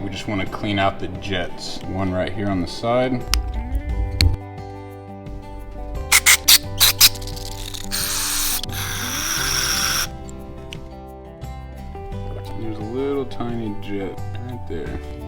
We just want to clean out the jets. One right here on the side. There's a little tiny jet right there.